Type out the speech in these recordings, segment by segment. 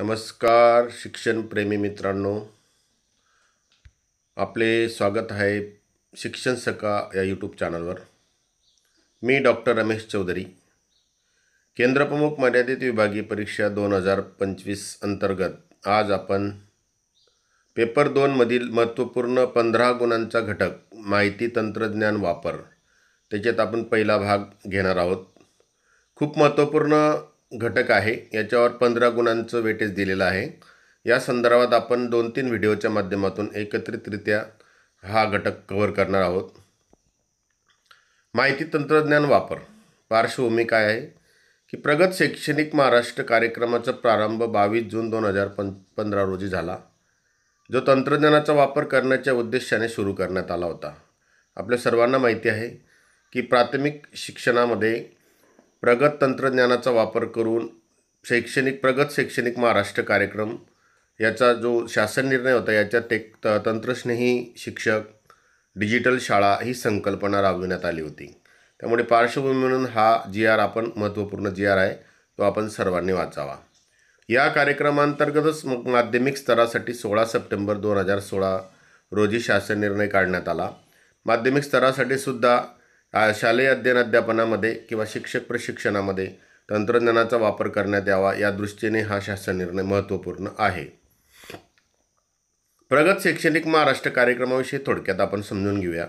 नमस्कार शिक्षणप्रेमी मित्रांनो, आपले स्वागत आहे शिक्षण सखा या यूट्यूब चॅनलवर। मी डॉक्टर रमेश चौधरी, केंद्रप्रमुख मर्यादित विभागीय परीक्षा 2025 अंतर्गत आज आपण पेपर 2 मधील महत्त्वपूर्ण 15 गुणांचा घटक माहिती तंत्रज्ञान वापर त्याच्यात आपण पहिला भाग घेणार आहोत। खूप महत्त्वपूर्ण घटक आहे, याच्यावर 15 गुणांचं वेटेज दिलेलं आहे। या संदर्भात आपण 2-3 व्हिडिओच्या माध्यमातून एकत्रितरित्या हा घटक कव्हर करणार आहोत। माहिती तंत्रज्ञान वापर पार्श्वभूमी काय आहे की प्रगत शैक्षणिक महाराष्ट्र कार्यक्रमाचा प्रारंभ 22 जून 2015 रोजी झाला, जो तंत्रज्ञानाचा वापर करण्याच्या उद्देशाने सुरू करण्यात आला होता। आपल्या सर्वांना माहिती आहे की प्राथमिक शिक्षणामध्ये प्रगत तंत्रज्ञानाचा वापर करून प्रगत शैक्षणिक महाराष्ट्र कार्यक्रम याचा जो शासन निर्णय होता, याच्यात तंत्रस्नेही शिक्षक, डिजिटल शाळा ही संकल्पना राबविण्यात आली होती। त्यामुळे पार्श्वभूमी म्हणून हा GR आपण महत्त्वपूर्ण GR आहे, तो आपण सर्वांनी वाचावा। या कार्यक्रमांतर्गतच माध्यमिक स्तरासाठी 16 सप्टेंबर 2016 रोजी शासन निर्णय काढण्यात आला। माध्यमिक स्तरासाठी सुद्धा शालेय अध्यापनामध्ये किंवा शिक्षक प्रशिक्षणामध्ये तंत्रज्ञानाचा वापर करण्यात यावा, या दृष्टीने हा शासन निर्णय महत्त्वपूर्ण आहे। प्रगत शैक्षणिक महाराष्ट्र कार्यक्रमाविषयी थोडक्यात आपण समजून घेऊया।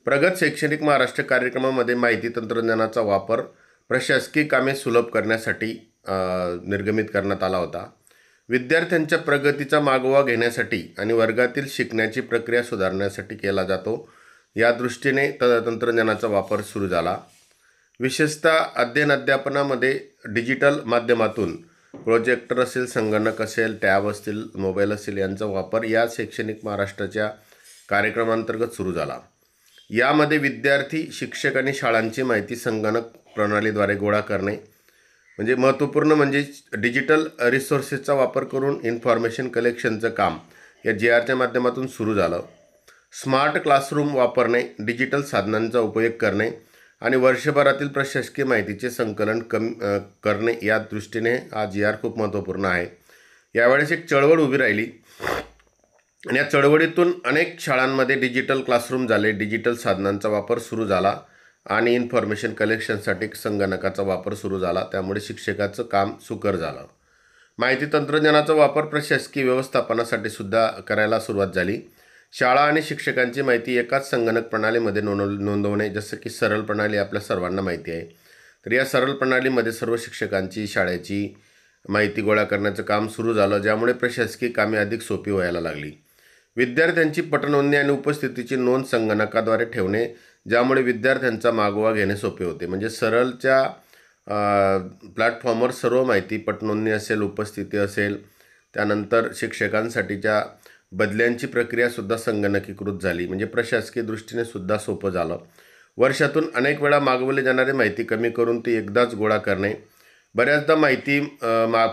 प्रगत शैक्षणिक महाराष्ट्र कार्यक्रमामध्ये माहिती तंत्रज्ञानाचा वापर प्रशासकीय कामे सुलभ करण्यासाठी निर्गमित करण्यात आला होता। विद्यार्थ्यांच्या प्रगतीचा मागोवा घेण्यासाठी आणि वर्गातील शिकण्याची प्रक्रिया सुधारण्यासाठी केला जातो, या दृष्टीने तंत्रज्ञानाचा वापर सुरू झाला। विशेषतः अध्यापनामध्ये डिजिटल माध्यमातून प्रोजेक्टर असेल, संगणक असेल, टॅब असतील, मोबाईल असेल यांचा वापर या शैक्षणिक महाराष्ट्राच्या कार्यक्रमांतर्गत सुरू झाला। यामध्ये विद्यार्थी, शिक्षक आणि शाळांची माहिती संगणक प्रणालीद्वारे गोळा करणे म्हणजे महत्त्वपूर्ण म्हणजे डिजिटल रिसोर्सेसचा वापर करून इन्फॉर्मेशन कलेक्शनचं काम या GRच्या माध्यमातून सुरू झालं। स्मार्ट क्लासरूम वापरणे, डिजिटल साधनांचा उपयोग करणे आणि वर्षभरातील प्रशासकीय माहितीचे संकलन करणे या दृष्टीने हा GR खूप महत्त्वपूर्ण आहे। यावेळेस एक चळवळ उभी राहिली आणि या चळवळीतून अनेक शाळांमध्ये डिजिटल क्लासरूम झाले, डिजिटल साधनांचा वापर सुरू झाला आणि इन्फॉर्मेशन कलेक्शनसाठी संगणकाचा वापर सुरू झाला। त्यामुळे शिक्षकाचं काम सुकर झालं। माहिती तंत्रज्ञानाचा वापर प्रशासकीय व्यवस्थापनासाठी सुद्धा करायला सुरुवात झाली। शाळा आणि शिक्षकांची माहिती एकाच संगणक प्रणालीमध्ये नोंदवणे, जसं की सरळ प्रणाली आपल्या सर्वांना माहिती आहे। तर या सरळ प्रणालीमध्ये सर्व शिक्षकांची, शाळेची माहिती गोळा करण्याचं काम सुरू झालं, ज्यामुळे प्रशासकीय कामे अधिक सोपी व्हायला लागली। विद्यार्थ्यांची पटनोंदणी आणि उपस्थितीची नोंद संगणकाद्वारे ठेवणे, ज्यामुळे विद्यार्थ्यांचा मागोवा घेणे सोपे होते। म्हणजे सरळच्या प्लॅटफॉर्मवर सर्व माहिती, पटनोंदणी असेल, उपस्थिती असेल, त्यानंतर शिक्षकांसाठीच्या बदल्यांची प्रक्रियासुद्धा संगणकीकृत झाली, म्हणजे प्रशासकीय दृष्टीने सुद्धा सोपं झालं। वर्षातून अनेक वेळा मागवली जाणारी माहिती कमी करून ती एकदाच गोळा करणे, बऱ्याचदा माहिती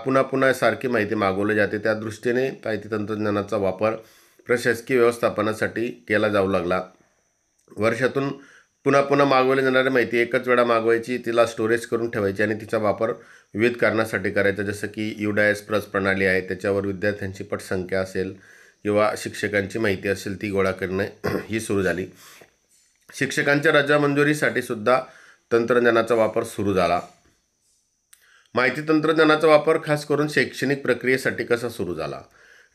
पुन्हा सारखी माहिती मागवली जाते, त्या दृष्टीने माहिती तंत्रज्ञानाचा वापर प्रशासकीय व्यवस्थापनासाठी केला जाऊ लागला। वर्षातून पुन्हा मागवली जाणारी माहिती एकच वेळा मागवायची, तिला स्टोरेज करून ठेवायची आणि तिचा वापर विविध कारणासाठी करायचा, जसं की UDIS प्लस प्रणाली आहे, त्याच्यावर विद्यार्थ्यांची पटसंख्या असेल किंवा शिक्षकांची माहिती असेल ती गोळा करणे ही सुरू झाली। शिक्षकांच्या रजा मंजुरीसाठी सुद्धा तंत्रज्ञानाचा वापर सुरू झाला। माहिती तंत्रज्ञानाचा वापर खास करून शैक्षणिक प्रक्रियेसाठी कसा सुरू झाला?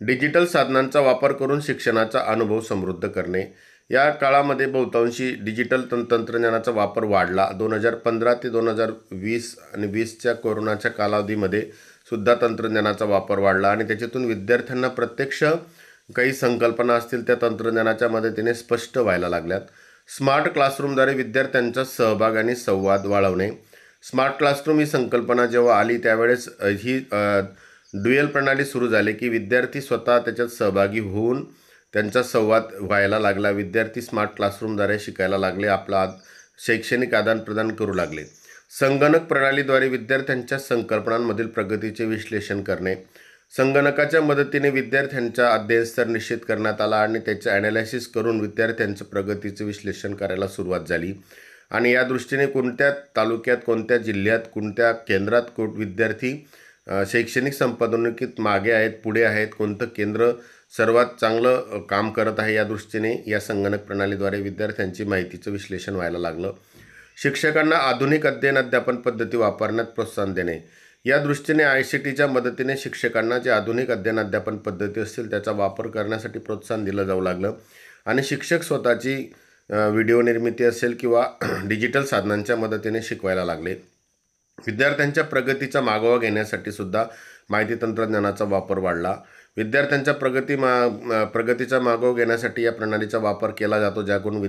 डिजिटल साधनांचा वापर करून शिक्षणाचा अनुभव समृद्ध करणे, या काळामध्ये बहुतांशी डिजिटल तंत्रज्ञानाचा वापर वाढला। 2015 ते 2020 आणि 20च्या कोरोनाच्या कालावधीमध्ये सुद्धा तंत्रज्ञानाचा वापर वाढला आणि त्याच्यातून विद्यार्थ्यांना प्रत्यक्ष काही संकल्पना असतील त्या तंत्रज्ञानाच्या मदतीने स्पष्ट व्हायला लागल्यात। स्मार्ट क्लासरूमद्वारे विद्यार्थ्यांचा सहभाग आणि संवाद वाढवणे। स्मार्ट क्लासरूम ही संकल्पना जेव्हा आली त्यावेळेस ही ड्युअल प्रणाली सुरू झाली की विद्यार्थी स्वतः त्याच्यात सहभागी होऊन त्यांचा संवाद व्हायला लागला। विद्यार्थी स्मार्ट क्लासरूमद्वारे शिकायला लागले, आपला शैक्षणिक आदानप्रदान करू लागले। संगणक प्रणालीद्वारे विद्यार्थ्यांच्या संकल्पनांमधील प्रगतीचे विश्लेषण करणे, संगणकाच्या मदतीने विद्यार्थ्यांचा अध्ययनस्तर निश्चित करण्यात आला आणि त्याचे ॲनालिसिस करून विद्यार्थ्यांचं प्रगतीचे विश्लेषण करायला सुरुवात झाली। आणि या दृष्टीने कोणत्या तालुक्यात, कोणत्या जिल्ह्यात, कोणत्या केंद्रात विद्यार्थी शैक्षणिक संपादकीत मागे आहेत, पुढे आहेत, कोणतं केंद्र सर्वात चांगलं काम करत आहे, या दृष्टीने या संगणक प्रणालीद्वारे विद्यार्थ्यांची माहितीचं विश्लेषण व्हायला लागलं. शिक्षकांना आधुनिक अध्ययन अध्यापन पद्धती वापरण्यात प्रोत्साहन देणे, या दृष्टीने ICTच्या मदतीने शिक्षकांना जे आधुनिक अध्ययन अध्यापन पद्धती असतील त्याचा वापर करण्यासाठी प्रोत्साहन दिलं जाऊ लागलं आणि शिक्षक स्वतःची व्हिडिओ निर्मिती असेल किंवा डिजिटल साधनांच्या मदतीने शिकवायला लागले. विद्यार्थ्यांच्या प्रगतीचा मागोवा घेण्यासाठी सुद्धा माहिती तंत्रज्ञानाचा वापर वाढला. विद्यार्थ्यांच्या प्रगतीचा मागोवा घेण्यासाठी या प्रणालीचा वापर केला जातो, ज्याकडून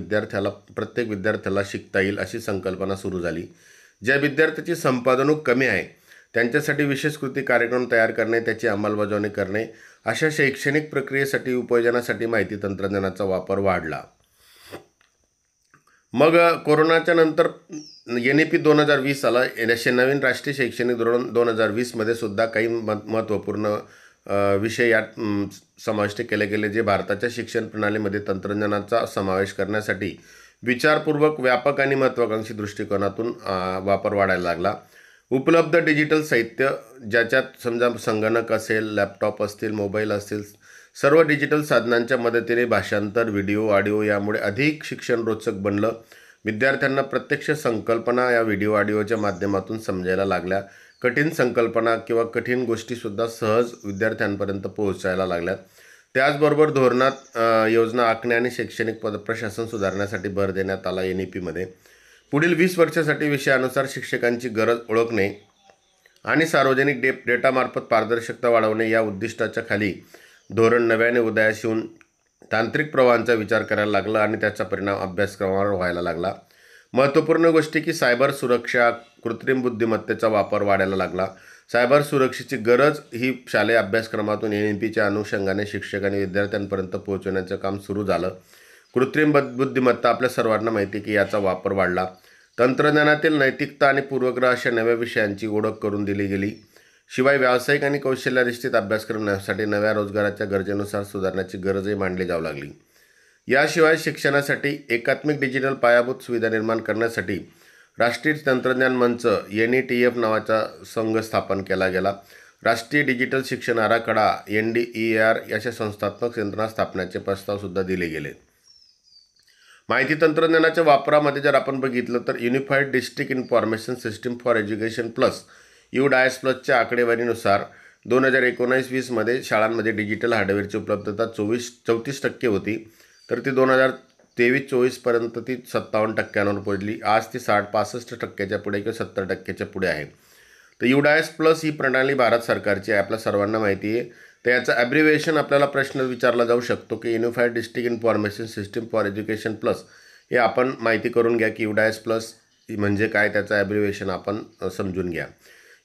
प्रत्येक विद्यार्थ्याला शिकता येईल अशी संकल्पना सुरू झाली. ज्या विद्यार्थ्याची संपादनूक कमी आहे त्यांच्यासाठी विशेष कृती कार्यक्रम तयार करणे, त्याची अंमलबजावणी करणे, अशा शैक्षणिक प्रक्रियेसाठी उपयोजनासाठी माहिती तंत्रज्ञानाचा वापर वाढला. मग कोरोनाच्या नंतर NEP 2020 आला. असे नवीन राष्ट्रीय शैक्षणिक धोरण 2020मध्ये सुद्धा काही महत्त्वपूर्ण विषय यात समाविष्ट केले गेले, जे भारताच्या शिक्षण प्रणालीमध्ये तंत्रज्ञानाचा समावेश करण्यासाठी विचारपूर्वक, व्यापक आणि महत्त्वाकांक्षी दृष्टिकोनातून वापर वाढायला लागला. उपलब्ध डिजिटल साहित्य, ज्याच्यात समजा संगणक असेल, लॅपटॉप असतील, मोबाईल असतील, सर्व डिजिटल साधनांच्या मदतीने भाषांतर, व्हिडिओ, ऑडिओ यामुळे अधिक शिक्षण रोचक बनलं. विद्यार्थ्यांना प्रत्यक्ष संकल्पना या व्हिडिओ ऑडिओच्या माध्यमातून समजायला लागल्या. कठीण संकल्पना किंवा कठीण गोष्टीसुद्धा सहज विद्यार्थ्यांपर्यंत पोहोचायला लागल्यात. त्याचबरोबर धोरणात योजना आखणे आणि शैक्षणिक प्रशासन सुधारण्यासाठी भर देण्यात आला. NEPमध्ये पुढील 20 वर्षासाठी विषयानुसार शिक्षकांची गरज ओळखणे आणि सार्वजनिक डेटामार्फत पारदर्शकता वाढवणे या उद्दिष्टाच्या खाली धोरण नव्याने उदयास येऊन तांत्रिक प्रवाहांचा विचार करायला लागला आणि त्याचा परिणाम अभ्यासक्रमावर व्हायला लागला. महत्त्वपूर्ण गोष्टी की सायबर सुरक्षा, कृत्रिम बुद्धिमत्तेचा वापर वाढायला लागला. सायबर सुरक्षेची गरज ही शालेय अभ्यासक्रमातून NEPच्या अनुषंगाने शिक्षक आणि विद्यार्थ्यांपर्यंत पोहोचवण्याचं काम सुरू झालं. कृत्रिम बुद्धिमत्ता आपल्या सर्वांना माहिती की याचा वापर वाढला. तंत्रज्ञानातील नैतिकता आणि पूर्वग्रह अशा नव्या विषयांची ओळख करून दिली गेली. शिवाय व्यावसायिक आणि कौशल्याधिष्ठित अभ्यासक्रमासाठी नव्या रोजगाराच्या गरजेनुसार सुधारण्याची गरजही मांडली जाऊ लागली. याशिवाय शिक्षणासाठी एकात्मिक डिजिटल पायाभूत सुविधा निर्माण करण्यासाठी राष्ट्रीय तंत्रज्ञान मंच NETF नावाचा संघ स्थापन केला गेला. राष्ट्रीय डिजिटल शिक्षण आराखडा NDER अशा संस्थात्मक यंत्रणा स्थापण्याचे प्रस्तावसुद्धा दिले गेले. माहिती तंत्रज्ञानाच्या वापरामध्ये जर आपण बघितलं तर unified district information system for education plus UDIS+च्या आकडेवारीनुसार 2019-20मध्ये शाळांमध्ये डिजिटल हार्डवेअरची उपलब्धता 34% होती, तर ती 2023-24पर्यंत ती 57%वर पोहोचली. आज ती 65% पुढे किंवा 70% पुढे आहे. तर UDIS+ ही प्रणाली भारत सरकारची आहे, आपल्या सर्वांना माहिती आहे. तर याचं ॲब्रिव्हिएशन आपल्याला प्रश्न विचारला जाऊ शकतो की unified district information system for education plus, हे आपण माहिती करून घ्या की UDIS+ म्हणजे काय, त्याचं ॲब्रिव्हिएशन आपण समजून घ्या.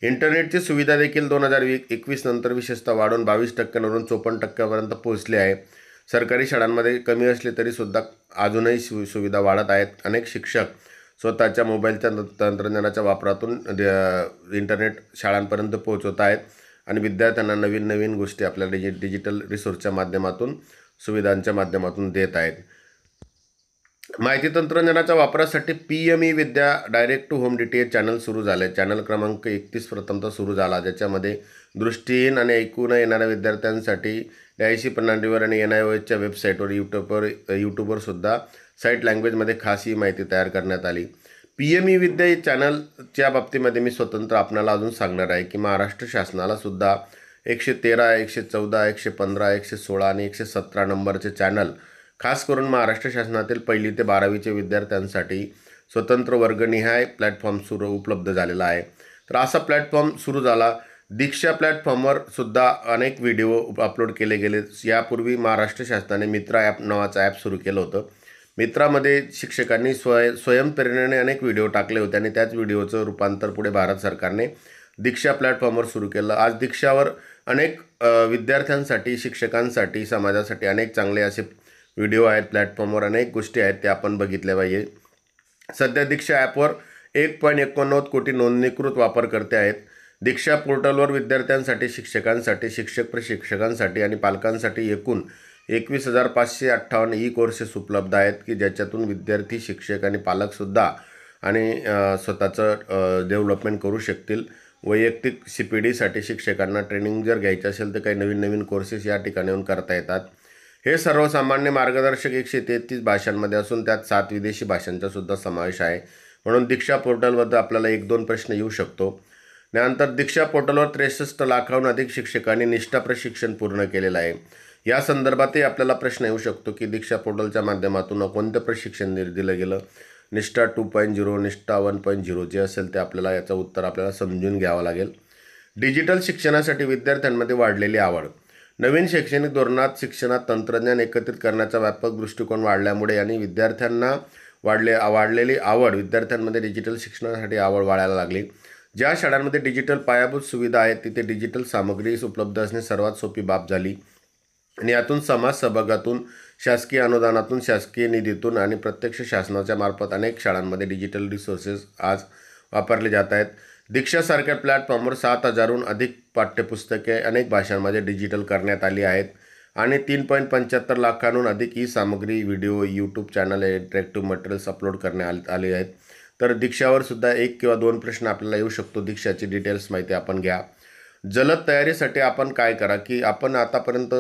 इंटरनेटची सुविधा देखील 2021 नंतर विशेषतः वाढून 22%वरून 54%पर्यंत पोहोचली आहे. सरकारी शाळांमध्ये कमी असली तरीसुद्धा अजूनही सुविधा वाढत आहेत. अनेक शिक्षक स्वतःच्या मोबाईलच्या तंत्रज्ञानाच्या वापरातून इंटरनेट शाळांपर्यंत पोहोचवत आहेत आणि विद्यार्थ्यांना नवीन नवीन गोष्टी आपल्याला डिजिटल रिसोर्सच्या माध्यमातून, सुविधांच्या माध्यमातून देत आहेत. माहिती तंत्रज्ञानाच्या वापरासाठी PME Vidya direct to home DTH channel सुरू झाले. चॅनल क्रमांक 31 प्रथमतः सुरू झाला, ज्याच्यामध्ये दृष्टीहीन आणि ऐकू न येणाऱ्या विद्यार्थ्यांसाठी DIC प्रणालीवर आणि NIOHच्या वेबसाईटवर, यूट्यूबवर सुद्धा साईट लँग्वेजमध्ये खास ही माहिती तयार करण्यात आली. PME विद्या ही चॅनलच्या बाबतीमध्ये मी स्वतंत्र आपल्याला अजून सांगणार आहे की महाराष्ट्र शासनाला सुद्धा 113, 114, 115, 116 आणि 117 नंबरचे चॅनल खास करून महाराष्ट्र शासनातील 1ली ते 12वीचे विद्यार्थ्यांसाठी स्वतंत्र वर्गनिहाय प्लॅटफॉर्म उपलब्ध झालेला आहे. तर असा प्लॅटफॉर्म सुरू झाला. दीक्षा प्लॅटफॉर्मवर सुद्धा अनेक व्हिडिओ अपलोड केले गेले. यापूर्वी महाराष्ट्र शासनाने मित्रा ॲप नावाचं ॲप सुरू केलं होतं. मित्रामध्ये शिक्षकांनी स्वयंप्रेरणेने अनेक व्हिडिओ टाकले होते आणि त्याच व्हिडिओचं रूपांतर पुढे भारत सरकारने दीक्षा प्लॅटफॉर्मवर सुरू केलं. आज दीक्षावर अनेक विद्यार्थ्यांसाठी, शिक्षकांसाठी, समाजासाठी अनेक चांगले असे व्हिडिओ आहेत. प्लॅटफॉर्मवर अनेक गोष्टी आहेत, त्या आपण बघितल्या पाहिजे. सध्या दीक्षा ॲपवर 1.89 कोटी नोंदणीकृत वापरकर्ते आहेत. दीक्षा पोर्टलवर विद्यार्थ्यांसाठी, शिक्षकांसाठी, शिक्षक प्रशिक्षकांसाठी आणि पालकांसाठी एकूण 21,558 ई-कोर्सेस उपलब्ध आहेत की ज्याच्यातून विद्यार्थी, शिक्षक आणि पालकसुद्धा आणि स्वतःचं डेव्हलपमेंट करू शकतील. वैयक्तिक CPDसाठी शिक्षकांना ट्रेनिंग जर घ्यायची असेल तर काही नवीन नवीन कोर्सेस या ठिकाणी येऊन करता येतात. हे सर्वसामान्य मार्गदर्शक 133 भाषांमध्ये असून त्यात 7 विदेशी भाषांचा सुद्धा समावेश आहे. म्हणून दीक्षा पोर्टलबद्दल आपल्याला 1-2 प्रश्न येऊ शकतो. त्यानंतर दीक्षा पोर्टलवर 63 लाखाहून अधिक शिक्षकांनी निष्ठा प्रशिक्षण पूर्ण केलेलं आहे. या संदर्भातही आपल्याला प्रश्न येऊ शकतो की दीक्षा पोर्टलच्या माध्यमातून कोणतं प्रशिक्षण दिलं गेलं. निष्ठा 2.0, निष्ठा 1.0 जे असेल ते आपल्याला याचं उत्तर आपल्याला समजून घ्यावं लागेल. डिजिटल शिक्षणासाठी विद्यार्थ्यांमध्ये वाढलेली आवड. नवीन शैक्षणिक धोरणात शिक्षणात तंत्रज्ञान एकत्रित करण्याचा व्यापक दृष्टिकोन वाढल्यामुळे आणि विद्यार्थ्यांना वाढलेली आवड विद्यार्थ्यांमध्ये डिजिटल शिक्षणासाठी आवड वाढायला लागली. ज्या शाळांमध्ये डिजिटल पायाभूत सुविधा आहेत तिथे डिजिटल सामग्री उपलब्ध असणे सर्वात सोपी बाब झाली आणि यातून समाज सहभागातून, शासकीय अनुदानातून, शासकीय निधीतून आणि प्रत्यक्ष शासनाच्या मार्फत अनेक शाळांमध्ये डिजिटल रिसोर्सेस आज वापरले जात आहेत. दीक्षासारख्या प्लॅटफॉर्मवर 7,000हून अधिक पाठ्यपुस्तके अनेक भाषांमध्ये डिजिटल करण्यात आली आहेत आणि 3.75 लाखांहून अधिक सामग्री, video, YouTube channel, interactive materials upload करण्यात आले आहेत. तर दीक्षावर सुद्धा 1 किंवा 2 प्रश्न आपल्याला येऊ शकतो. दीक्षाची डिटेल्स माहिती आपण घ्या. जलद तयारीसाठी आपण काय करा की आपण आतापर्यंत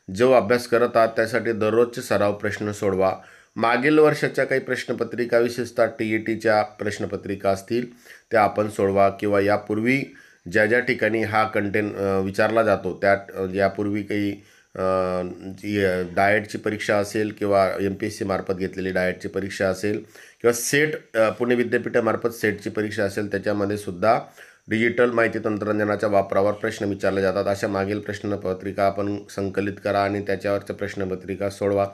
जो अभ्यास करत आहात त्यासाठी दररोजचे सराव प्रश्न सोडवा. मागील वर्षाच्या काही प्रश्नपत्रिका विशेषतः TETच्या प्रश्नपत्रिका असतील त्या आपण सोडवा किंवा यापूर्वी ज्या ठिकाणी हा कंटेंट विचारला जातो त्या यापूर्वी काही डाएटची परीक्षा असेल किंवा MPSC मार्फत घेतलेली डाएटची परीक्षा असेल किंवा सेट पुणे विद्यापीठामार्फत सेटची परीक्षा असेल त्याच्यामध्ये सुद्धा डिजिटल माहिती तंत्रज्ञानाच्या वापरावर प्रश्न विचारले जातात. अशा मागील प्रश्नपत्रिका आपण संकलित करा आणि त्याच्यावरच्या प्रश्नपत्रिका सोडवा,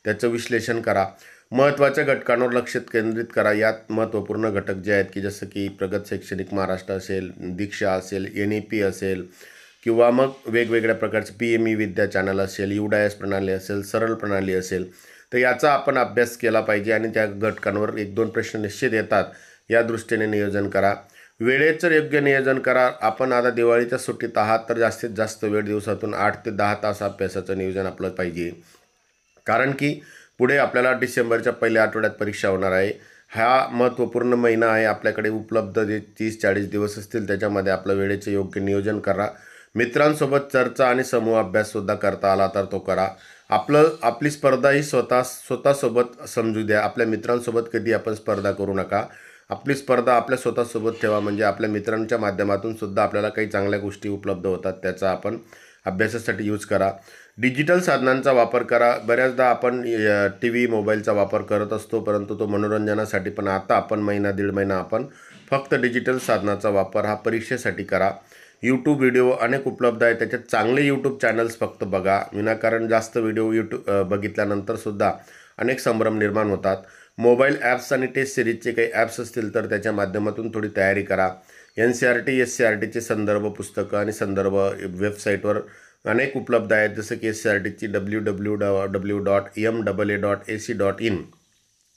त्याचं विश्लेषण करा. महत्त्वाच्या घटकांवर लक्ष केंद्रित करा. यात महत्त्वपूर्ण घटक जे आहेत की जसं की प्रगत शैक्षणिक महाराष्ट्र असेल, दीक्षा असेल, NEP असेल किंवा मग वेगवेगळ्या प्रकारचे PME विद्या चॅनल असेल, UDIS प्रणाली असेल, सरळ प्रणाली असेल, तर याचा आपण अभ्यास केला पाहिजे आणि त्या घटकांवर 1-2 प्रश्न निश्चित येतात या दृष्टीने नियोजन करा. वेळेचं योग्य नियोजन करा. आपण आता दिवाळीच्या सुट्टीत आहात तर जास्तीत जास्त वेळ दिवसातून 8 ते 10 तास अभ्यासाचं नियोजन आपलं पाहिजे. कारण की पुढे आपल्याला डिसेंबरच्या पहिल्या आठवड्यात परीक्षा होणार आहे. हा महत्त्वपूर्ण महिना आहे. आपल्याकडे उपलब्ध जे 30-40 दिवस असतील त्याच्यामध्ये आपलं वेळेचे योग्य नियोजन करा. मित्रांसोबत चर्चा आणि समूह अभ्याससुद्धा करता आला तर तो करा. आपली स्पर्धा ही स्वतःसोबत समजू द्या. आपल्या मित्रांसोबत कधी आपण स्पर्धा करू नका. आपली स्पर्धा आपल्या स्वतःसोबत ठेवा. म्हणजे आपल्या मित्रांच्या माध्यमातून सुद्धा आपल्याला काही चांगल्या गोष्टी उपलब्ध होतात, त्याचा आपण अभ्यासासाठी यूज करा. डिजिटल साधनांचा वापर करा. बऱ्याचदा आपण TV, मोबाईलचा वापर करत असतो परंतु तो मनोरंजनासाठी, पण आता आपण महिना-दीड महिना आपण फक्त डिजिटल साधनाचा वापर हा परीक्षेसाठी करा. यूट्यूब व्हिडिओ अनेक उपलब्ध आहेत, त्याच्यात चांगले यूट्यूब चॅनल्स फक्त बघा. विनाकारण जास्त व्हिडिओ बघितल्यानंतरसुद्धा अनेक संभ्रम निर्माण होतात. मोबाईल ॲप्स आणि टेस्ट सिरीजचे काही ॲप्स असतील तर त्याच्या माध्यमातून थोडी तयारी करा. NCERT, SCERTचे संदर्भ पुस्तकं आणि संदर्भ वेबसाईटवर अनेक उपलब्ध आहेत. जसं की SCERTची www.maa.ac.in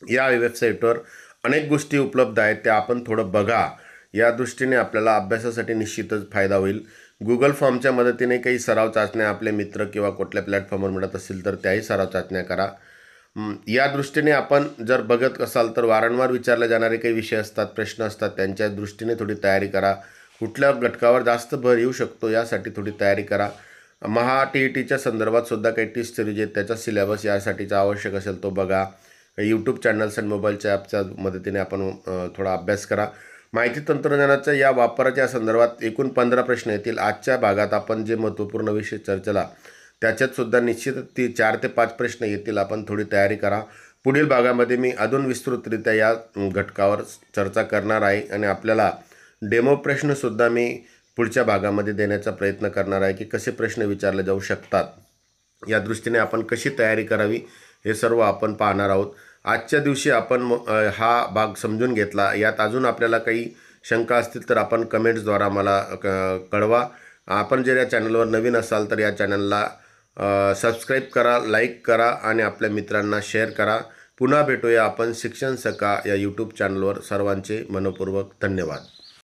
या वेबसाईटवर अनेक गोष्टी उपलब्ध आहेत, त्या आपण थोडं बघा. या दृष्टीने आपल्याला अभ्यासासाठी निश्चितच फायदा होईल. Google फॉर्मच्या मदतीने काही सराव चाचण्या आपले मित्र किंवा कुठल्या प्लॅटफॉर्मवर मिळत असतील तर त्याही सराव चाचण्या करा. या दृष्टीने आपण जर बघत असाल तर वारंवार विचारले जाणारे काही विषय असतात, प्रश्न असतात, त्यांच्या दृष्टीने थोडी तयारी करा. कुठल्या घटकावर जास्त भर येऊ शकतो यासाठी थोडी तयारी करा. TETच्या संदर्भात सुद्धा काही टेस्ट सिरीज आहेत, त्याचा सिलेबस यासाठीचा आवश्यक असेल तो बघा. यूट्यूब चॅनल्स आणि मोबाईलच्या ॲपच्या मदतीने आपण थोडा अभ्यास करा. माहिती तंत्रज्ञानाच्या या वापराच्या संदर्भात एकूण 15 प्रश्न येतील. आजच्या भागात आपण जे महत्त्वपूर्ण विषय चर्चेला त्याच्यातसुद्धा निश्चित 4 ते 5 प्रश्न येतील. आपण थोडी तयारी करा. पुढील भागामध्ये मी अजून विस्तृतरित्या या घटकावर चर्चा करणार आहे आणि आपल्याला डेमो प्रश्नसुद्धा मी पुढच्या भागामध्ये देण्याचा प्रयत्न करणार आहे की कसे प्रश्न विचारले जाऊ शकतात. या दृष्टीने आपण कशी तयारी करावी हे सर्व आपण पाहणार आहोत. आजच्या दिवशी आपण हा भाग समजून घेतला. यात अजून आपल्याला काही शंका असतील तर आपण कमेंट्सद्वारा मला कळवा. आपण जर या चॅनलवर नवीन असाल तर या चॅनलला सबस्क्राईब करा, लाईक करा आणि आपल्या मित्रांना शेअर करा. पुन्हा भेटूया आपण शिक्षण सखा या यूट्यूब चॅनलवर. सर्वांचे मनपूर्वक धन्यवाद.